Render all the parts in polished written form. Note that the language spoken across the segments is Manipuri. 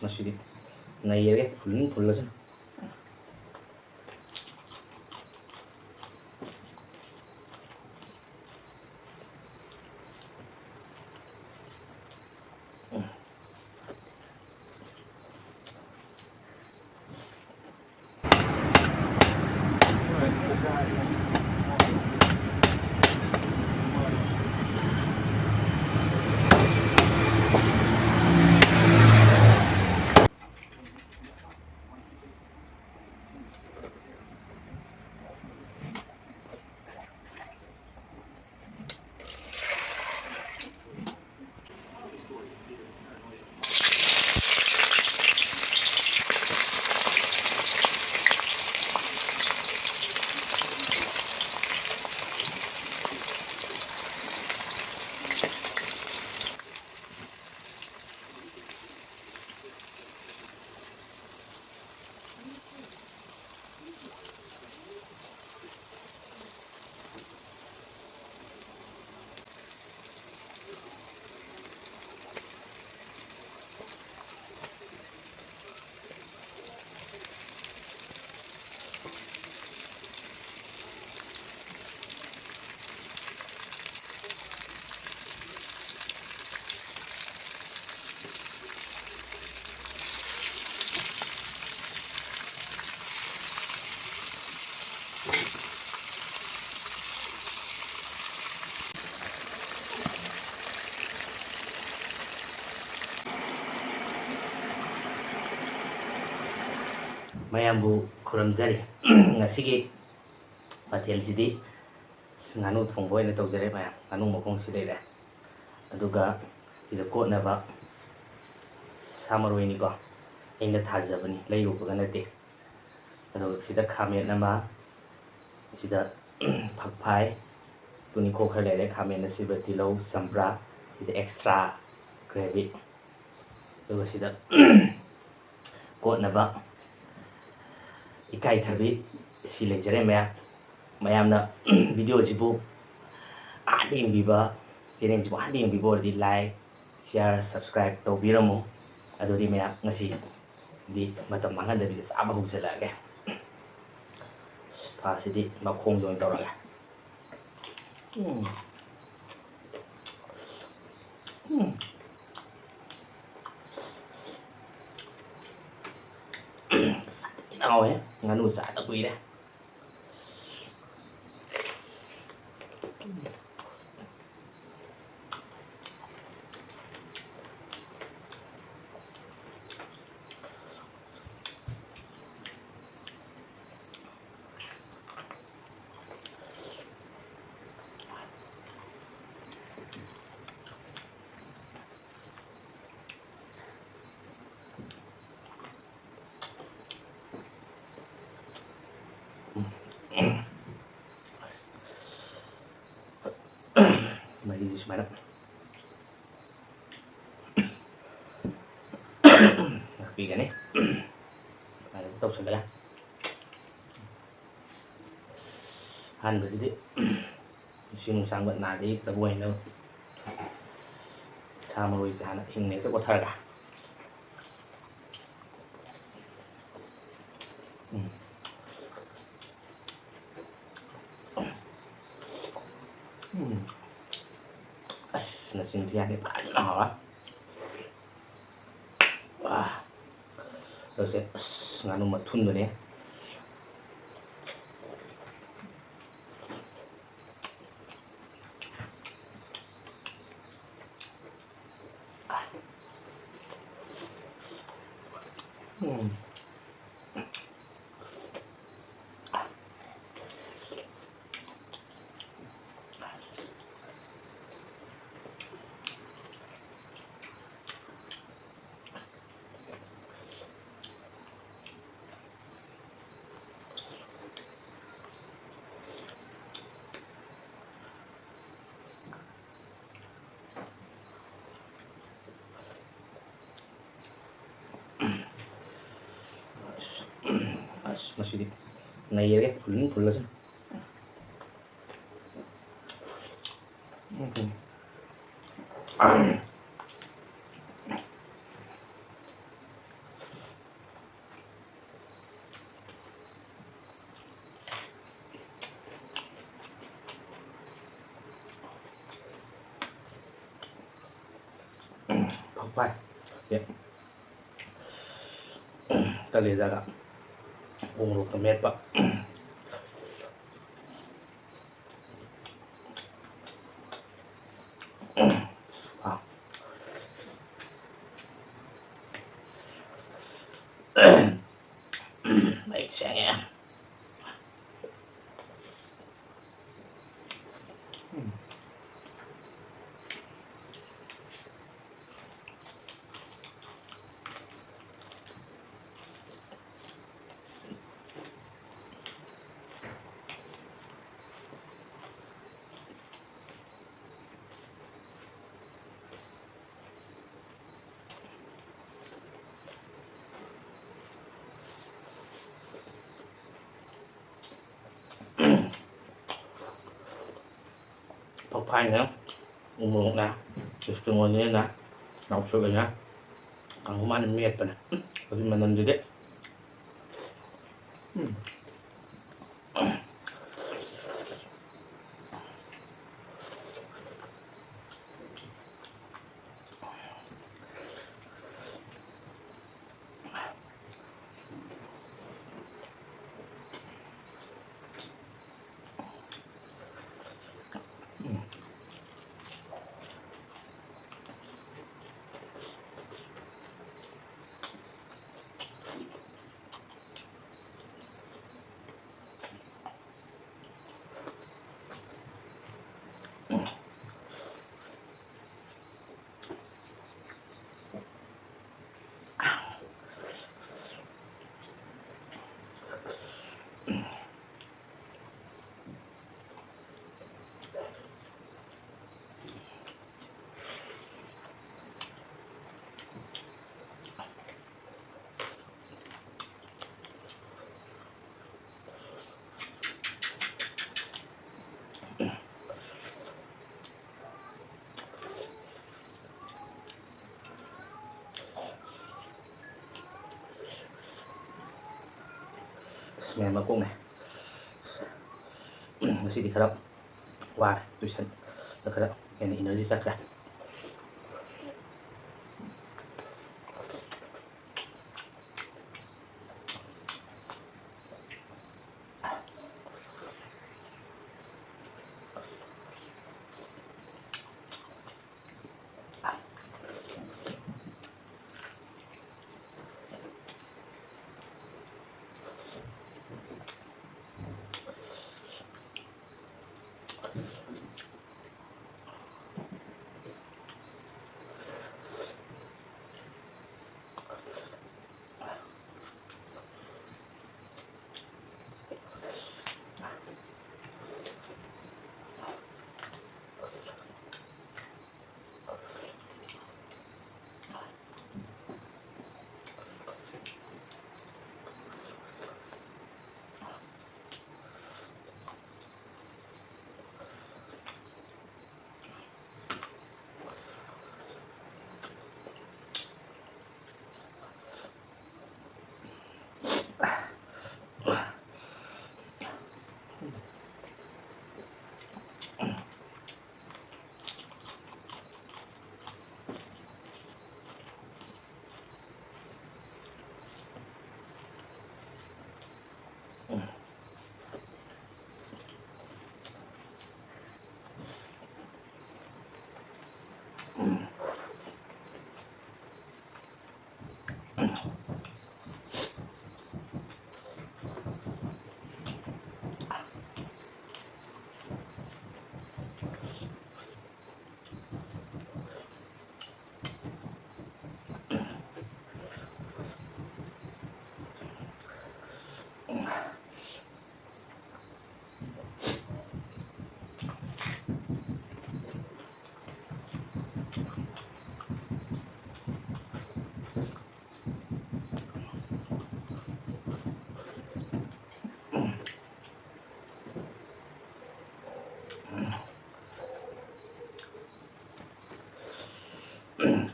ꯃꯁꯤꯗꯤ ꯅꯩꯔꯒꯦ ꯐꯨꯜꯂꯁꯨ ꯃꯌꯥꯝꯕꯨ ꯈꯨꯔꯨꯝꯖꯔꯤ ꯉꯁꯤꯒꯤ ꯃꯊꯦꯜꯁꯤꯗꯤ ꯉꯥꯅꯨ ꯊꯣꯡꯕ ꯑꯣꯏꯅ ꯇꯧꯖꯔꯦ ꯃꯌꯥꯝ ꯉꯥꯅꯨ ꯃꯈꯣꯡꯁꯤ ꯂꯩꯔꯦ ꯑꯗꯨꯒ ꯁꯤꯗ ꯀꯣꯠꯅꯕ ꯁꯥ ꯃꯔꯣꯏꯅꯤꯀꯣ ꯑꯩꯅ ꯊꯥꯖꯕꯅꯤ ꯂꯩꯔꯨꯕꯒ ꯅꯠꯇꯦ ꯑꯗꯨꯒ ꯁꯤꯗ ꯈꯥꯃꯦꯟ ꯑꯃ ꯁꯤꯗ ꯐꯛꯐꯥꯏ ꯇꯨꯅꯤꯡꯈꯣꯛ ꯈꯔ ꯂꯩꯔꯦ ꯈꯥꯃꯦꯟ ꯑꯁꯤꯕ ꯇꯤꯜꯍꯧ ꯆꯝꯄ꯭ꯔꯥ ꯁꯤꯗ ꯑꯦꯛꯁꯇ꯭ꯔꯥ ꯒ꯭ꯔꯦꯚꯤ ꯑꯗꯨꯒ ꯁꯤꯗ ꯀꯣꯠꯅꯕ ꯏꯀꯥꯏꯊꯕꯤ ꯁꯤ ꯂꯩꯖꯔꯦ ꯃꯌꯥꯝꯅ ꯚꯤꯗꯤꯑꯣꯁꯤꯕꯨ ꯑꯍꯥꯟꯕ ꯌꯦꯡꯕꯤꯕ ꯆꯦꯅꯦꯜꯁꯤꯕꯨ ꯑꯍꯥꯟꯕ ꯌꯦꯡꯕꯤꯕ ꯑꯣꯏꯔꯗꯤ ꯂꯥꯏꯛ ꯁꯤꯌꯥꯔ ꯁꯕꯁꯀ꯭ꯔꯥꯏꯕ ꯇꯧꯕꯤꯔꯝꯃꯨ ꯑꯗꯨꯗꯤ ꯃꯌꯥꯝ ꯉꯁꯤꯗꯤ ꯃꯇꯝ ꯃꯥꯡꯍꯟꯗꯕꯤꯗ ꯆꯥꯕ ꯍꯧꯖꯤꯜꯂꯛꯑꯒꯦ ꯐꯥꯁꯤꯗꯤ ꯃꯈꯣꯡꯗ ꯑꯣꯏꯅ ꯇꯧꯔꯒꯦ ꯁꯥꯊꯤꯅ ꯍꯥꯎꯋꯦ ꯉꯥꯅꯨ ꯆꯥꯗ ꯀꯨꯏꯔꯦ ꯃꯍꯤꯁꯤ ꯁꯨꯃꯥꯏꯅ ꯉꯥꯛꯄꯤꯒꯅꯤ ꯁꯨꯃꯥꯏꯅꯁꯨ ꯇꯧꯁꯜꯂꯒ ꯑꯍꯥꯟꯕꯁꯤꯗꯤ ꯏꯁꯤꯡ ꯅꯨꯡꯁꯥꯡꯕ ꯅꯥꯗ ꯌꯦꯛꯇꯕ ꯑꯣꯏꯅ ꯁꯥ ꯃꯔꯣꯏꯁꯦ ꯍꯥꯟꯅ ꯍꯤꯡꯅ ꯍꯦꯛꯇ ꯀꯣꯠꯊꯔꯒ ꯑꯁ ꯅꯆꯤꯟꯊꯤ ꯌꯥꯗꯦ ꯐꯖꯅ ꯍꯥꯎꯔꯦ ꯑꯗꯨꯁꯦ ꯑꯁ ꯉꯥꯅꯨ ꯃꯊꯨꯟꯗꯨꯅꯦ ꯑꯁ ꯃꯁꯤꯗꯤ ꯅꯩꯔꯒꯦ ꯐꯨꯜꯂꯁꯨ khoai ya kalidaga umurok na metpa wow baik sayang ya papai na umurok na gusto mo niya na nakusugan na ang humanin miyat pa na kasi manandide May magkong na masih dikarap wah tulisan nakarap yan energy sakra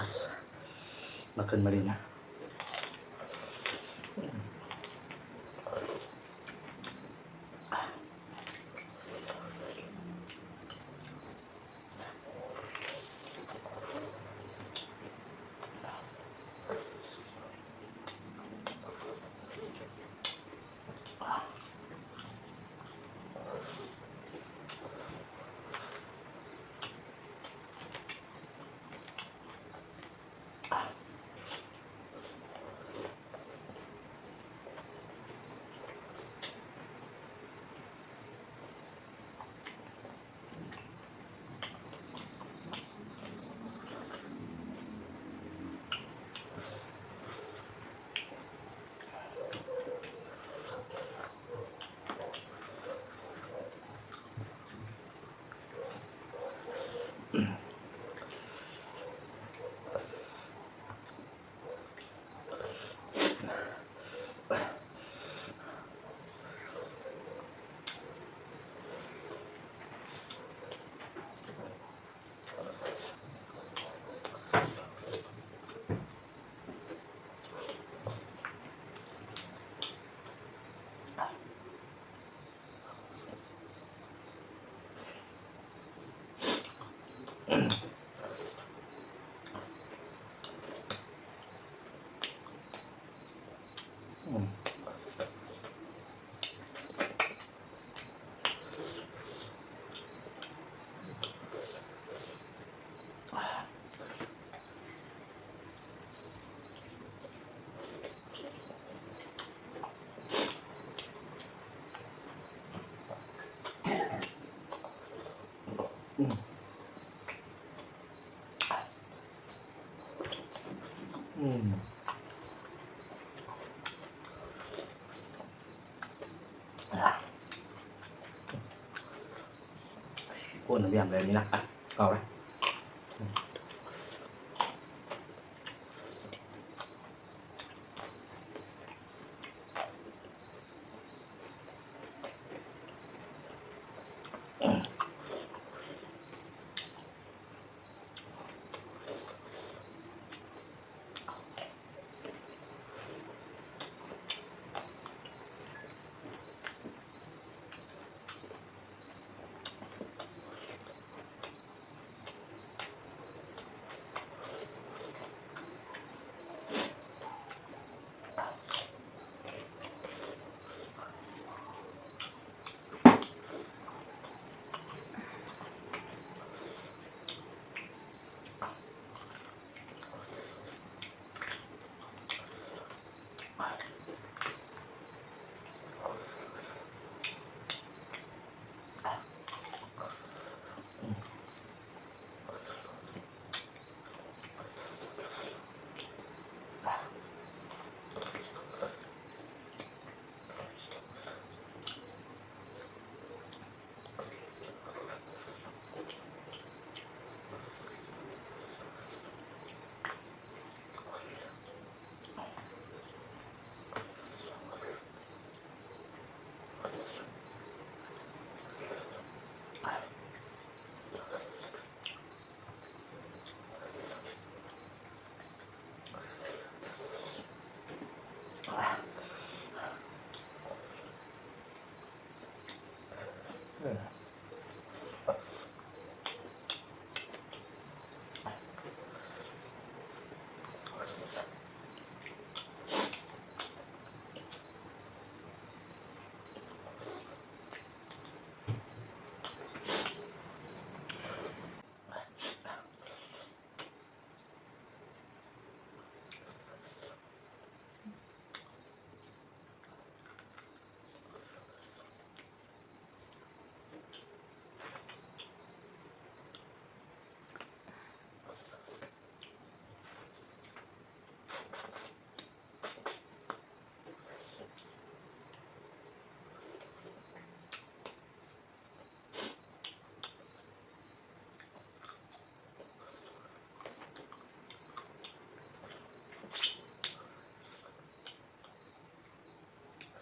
as makan marina อืมอืมอืมพวกน้ำยำแบบนี้นะอ่ะเอาไป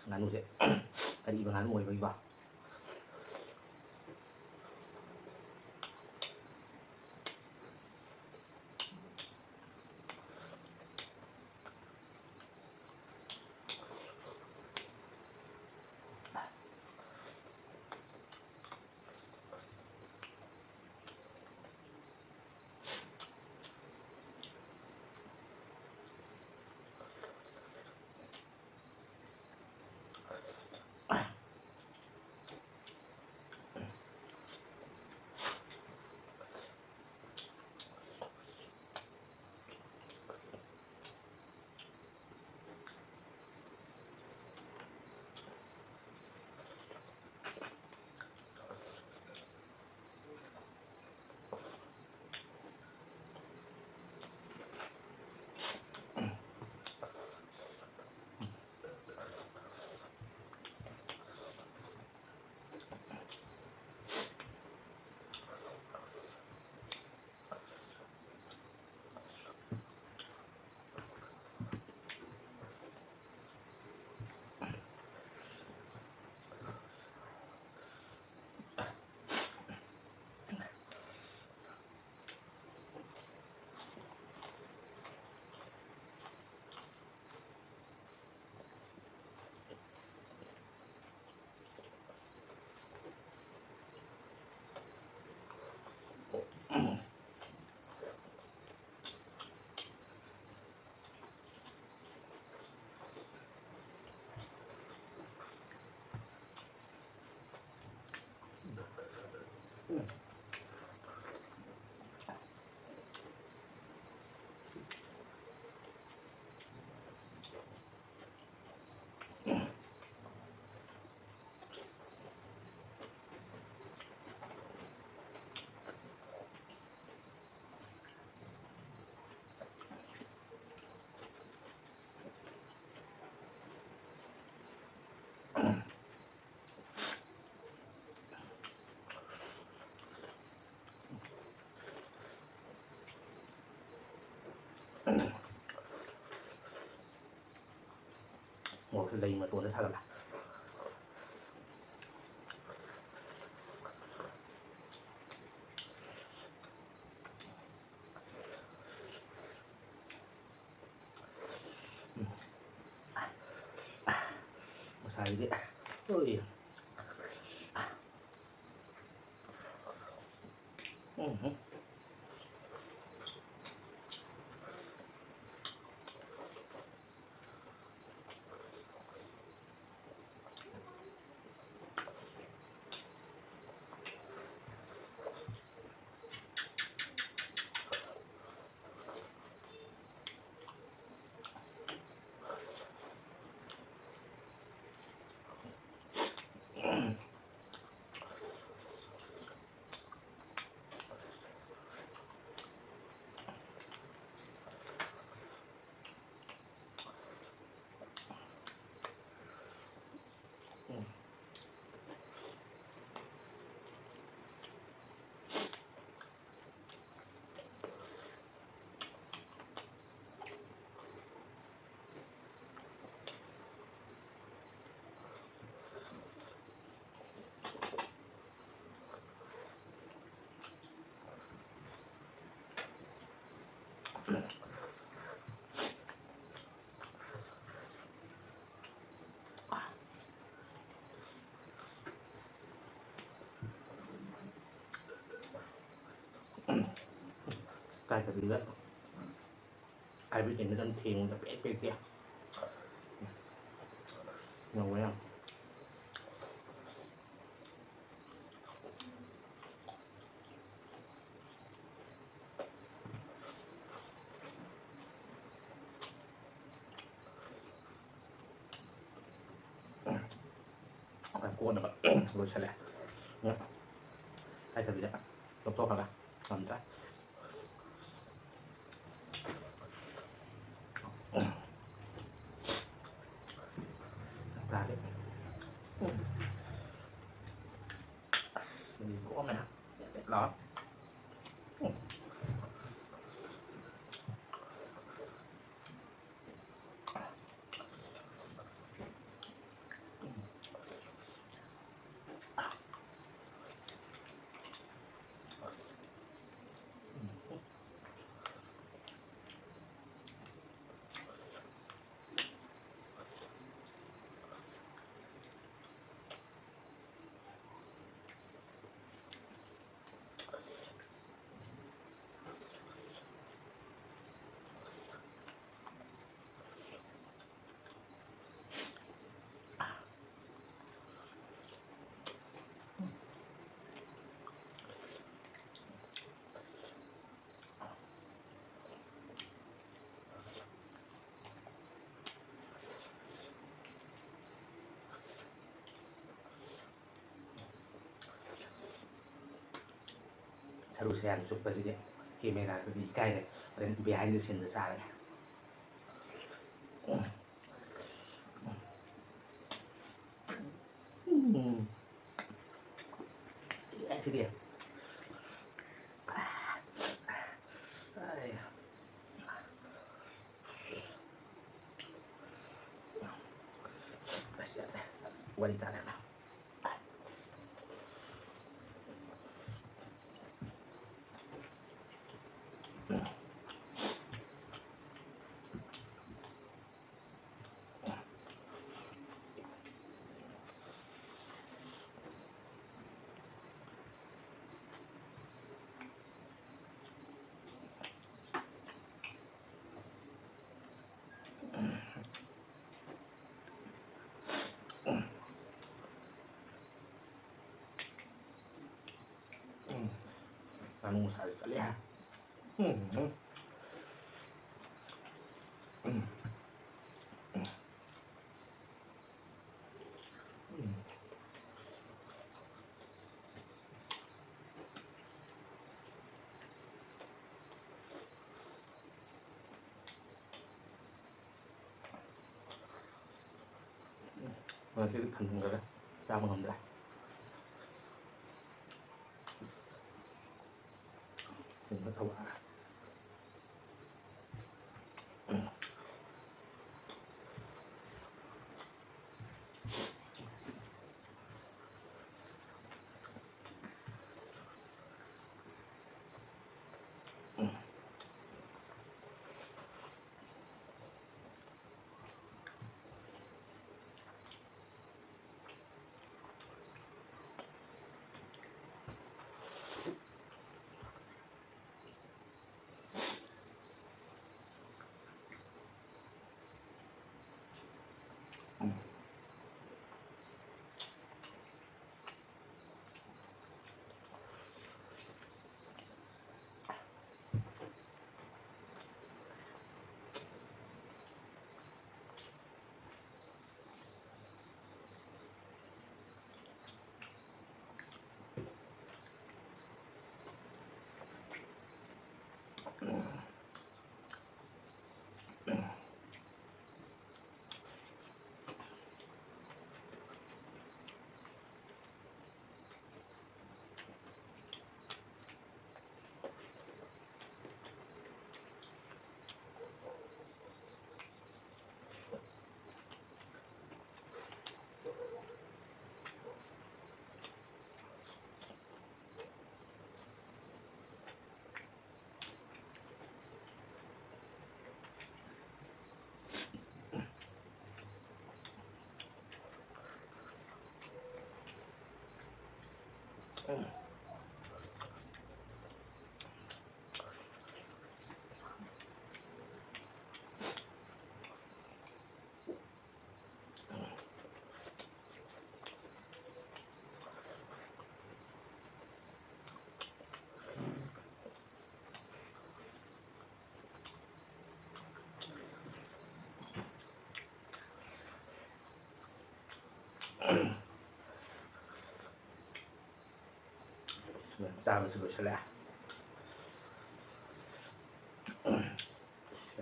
ngắn nuôi dễ cái đi vào ngắn ngồi với vào ꯃꯣꯔꯣꯛꯁꯦ ꯂꯩ ꯃꯇꯣꯟꯗ ꯊꯥꯒꯠꯂꯦ ꯉꯁꯥꯏꯗꯤ ꯎꯏ cài cái gì vậy ai biết đến nó dân thiền là bé bé kia ngầu đấy không cuốn được rồi sẽ lại ai thật gì đấy tốt tốt hả làm trái ra đấy mình có này sẽ lót Sarusian super sih dia kamera tuh di kai dan behind the scene besar ya sih dia wanita lah anu sekali sekali ya nanti kandung gak ada siapa ngambil sehingga tahu 짜면서 보실래?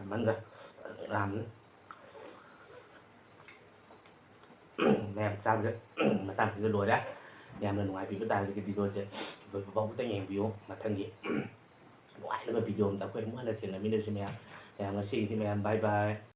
먼저 làm mẹ sao vậy mà tạm cái đuổi đấy nhà mình ngoài bị tạm cái video chứ rồi bóng tay nhàng biểu mà thân gì ngoài nó mà video ta quên mất là chuyện là video xem em mà see thì em bye bye